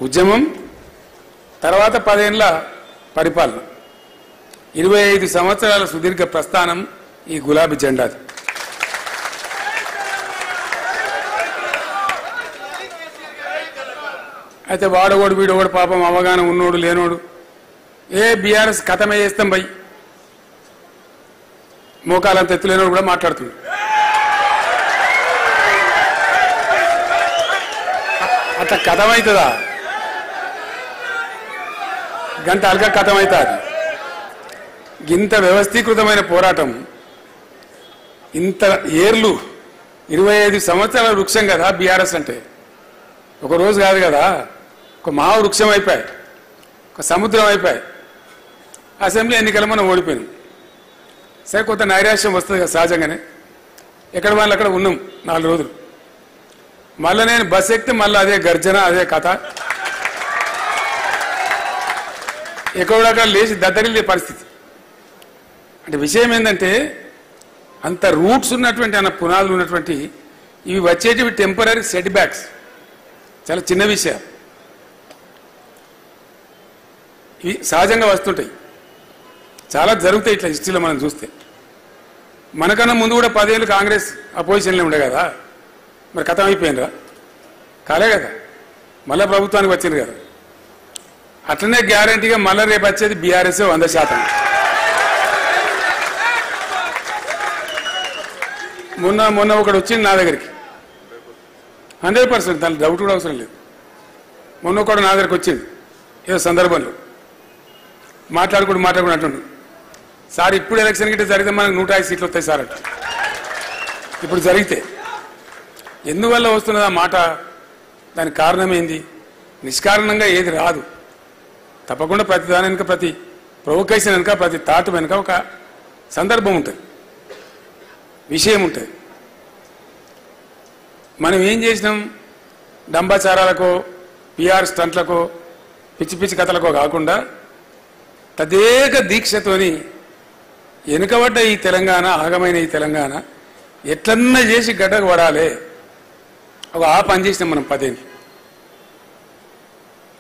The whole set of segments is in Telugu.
ఉద్యమం తర్వాత 10 ఏళ్ల పరిపాలన 25 సంవత్సరాల సుదీర్ఘ ప్రస్థానం ఈ గులాబీ జెండాది. అయితే వాడోడు వీడోడు పాపం అవగాహన ఉన్నోడు లేనోడు బీఆర్ఎస్ కథమే చేస్తాం భయ్ మోకాలంత ఎత్తులేనోడు కూడా మాట్లాడుతుంది. అట్లా కథమవుతుందా? గంట అల్గా కథమవుతుంది. ఇంత వ్యవస్థీకృతమైన పోరాటం ఇంత ఏర్లు 25 సంవత్సరాల వృక్షం కదా బీఆర్ఎస్ అంటే. ఒక రోజు కాదు కదా, ఒక మహా వృక్షం అయిపోయాయి, ఒక సముద్రం అయిపోయాయి. అసెంబ్లీ ఎన్నికల మనం ఓడిపోయినాం. సరే కొంత నైరాశ్యం వస్తుంది కదా సహజంగానే. ఎక్కడ వాళ్ళు అక్కడ ఉన్నాం 4 రోజులు. మళ్ళీ నేను బస్ ఎక్కితే మళ్ళీ అదే గర్జన అదే కథ. ఎక్కడక్కడ లేచి దద్దరిల్లే పరిస్థితి. అంటే విషయం ఏంటంటే అంత రూట్స్ ఉన్నటువంటి అన్న పునాదులు ఉన్నటువంటి ఇవి వచ్చేటివి టెంపరీ సెట్ బ్యాక్స్, చాలా చిన్న విషయాలు. ఇవి సహజంగా వస్తుంటాయి, చాలా జరుగుతాయి ఇట్లా హిస్టరీలో మనం చూస్తే. మనకన్నా ముందు కూడా 10 ఏళ్ళు కాంగ్రెస్ అపోజిషన్లో ఉండే కదా, మరి కథం అయిపోయిందా? కాలే కదా, మళ్ళా ప్రభుత్వానికి వచ్చింది కదా. అట్లనే గ్యారంటీగా మళ్ళీ రేపు వచ్చేది బీఆర్ఎస్ 100%. మొన్న ఒకడు వచ్చింది నా దగ్గరికి 100%, దాని డౌట్ కూడా అవసరం లేదు. మొన్న ఒకడు నా దగ్గరికి వచ్చింది ఏదో సందర్భంలో మాట్లాడుకుంటూ అంటుండు, సార్ ఇప్పుడు ఎలక్షన్ గిట్ట జరిగితే మనకు 105 సీట్లు వస్తాయి సార్ అంట. ఇప్పుడు జరిగితే ఎందువల్ల వస్తున్నది ఆ మాట? దానికి కారణం ఏంది? నిష్కారణంగా ఏది రాదు. తప్పకుండా ప్రతి దాని వెనుక, ప్రతి ప్రొవొకేషన్ వెనుక, ప్రతి థాట్ వెనుక ఒక సందర్భం ఉంటుంది, విషయం ఉంటుంది. మనం ఏం చేసినాం? డంబాచారాలకో పిఆర్ స్టంట్లకో పిచ్చి పిచ్చి కథలకో కాకుండా తదేక దీక్షతోని వెనుకబడ్డ ఈ తెలంగాణ, ఆగమైన ఈ తెలంగాణ ఎట్లన్నా చేసి గడ్డకు పడాలి, ఒక ఆ పని చేసినాం మనం 10 ఏళ్ళు.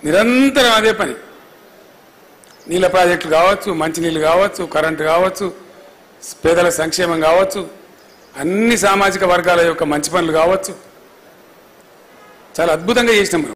నిరంతరం అదే పని. నీళ్ళ ప్రాజెక్టులు కావచ్చు, మంచినీళ్ళు కావచ్చు, కరెంటు కావచ్చు, పేదల సంక్షేమం కావచ్చు, అన్ని సామాజిక వర్గాల యొక్క మంచి పనులు కావచ్చు, చాలా అద్భుతంగా చేసినాం మనం.